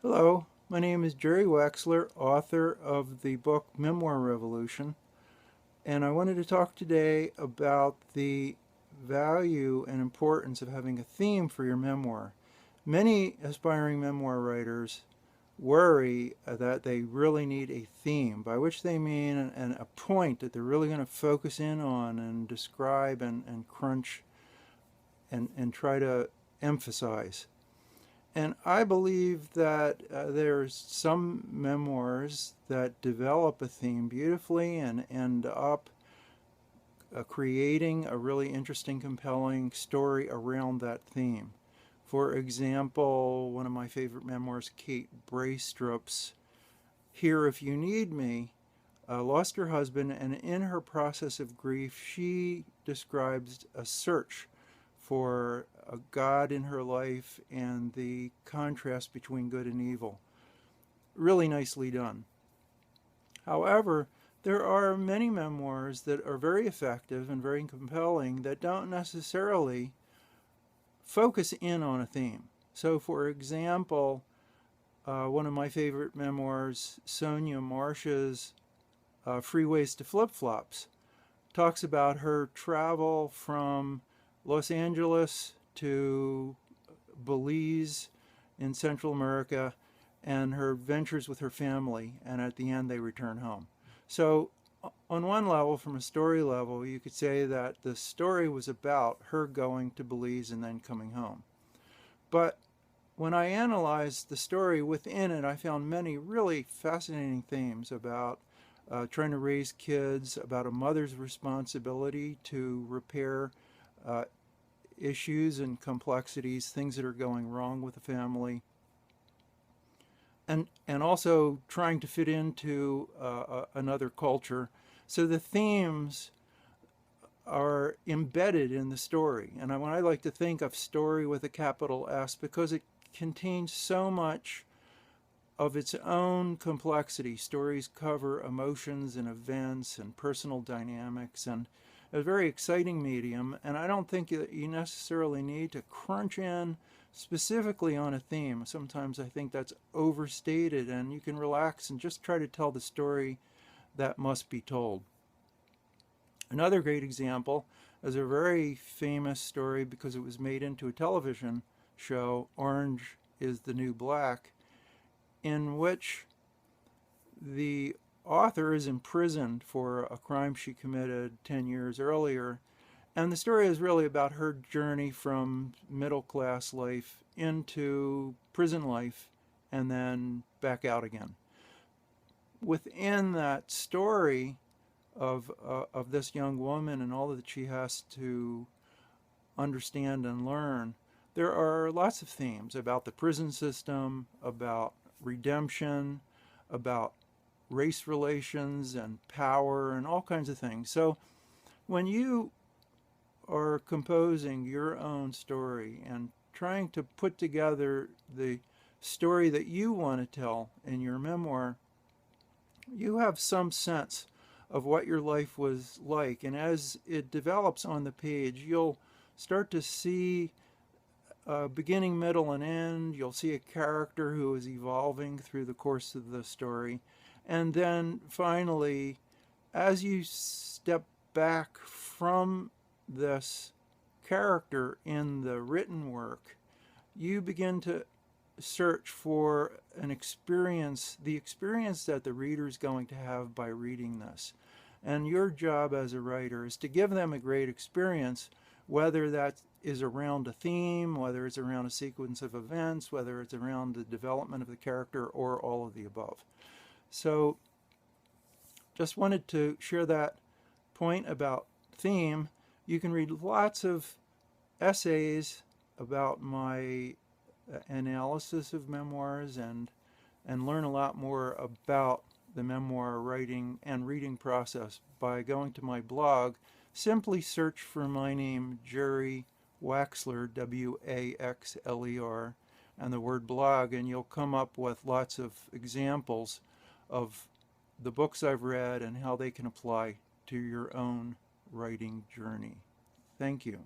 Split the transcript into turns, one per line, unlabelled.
Hello, my name is Jerry Wexler, author of the book Memoir Revolution, and I wanted to talk today about the value and importance of having a theme for your memoir. Many aspiring memoir writers worry that they really need a theme, by which they mean a point that they're really going to focus in on and describe and crunch and try to emphasize. And I believe that there's some memoirs that develop a theme beautifully and end up creating a really interesting, compelling story around that theme. For example, one of my favorite memoirs, Kate Braestrup's Here If You Need Me, lost her husband, and in her process of grief, she describes a search for a God in her life and the contrast between good and evil. Really nicely done. However, there are many memoirs that are very effective and very compelling that don't necessarily focus in on a theme. So, for example, one of my favorite memoirs, Sonia Marsh's Freeways to Flip Flops, talks about her travel from Los Angeles to Belize in Central America and her ventures with her family, and at the end they return home. So, on one level, from a story level, you could say that the story was about her going to Belize and then coming home. But when I analyzed the story within it, I found many really fascinating themes about trying to raise kids, about a mother's responsibility to repair uh, issues and complexities, things that are going wrong with the family, and also trying to fit into another culture. So the themes are embedded in the story, and I like to think of story with a capital S because it contains so much of its own complexity. Stories cover emotions and events and personal dynamics and a very exciting medium, and I don't think that you necessarily need to crunch in specifically on a theme. Sometimes I think that's overstated, and you can relax and just try to tell the story that must be told. Another great example is a very famous story because it was made into a television show, Orange is the New Black, in which the author is imprisoned for a crime she committed 10 years earlier. And the story is really about her journey from middle class life into prison life and then back out again. Within that story of this young woman and all that she has to understand and learn, there are lots of themes about the prison system, about redemption, about race relations and power and all kinds of things. So when you are composing your own story and trying to put together the story that you want to tell in your memoir, you have some sense of what your life was like. And as it develops on the page, you'll start to see beginning, middle, and end. You'll see a character who is evolving through the course of the story. And then finally, as you step back from this character in the written work, you begin to search for an experience, the experience that the reader is going to have by reading this. And your job as a writer is to give them a great experience, whether that is around a theme, whether it's around a sequence of events, whether it's around the development of the character, or all of the above. So just wanted to share that point about theme. You can read lots of essays about my analysis of memoirs and learn a lot more about the memoir writing and reading process by going to my blog. Simply search for my name, Jerry Waxler, Waxler, and the word blog, and you'll come up with lots of examples of the books I've read and how they can apply to your own writing journey. Thank you.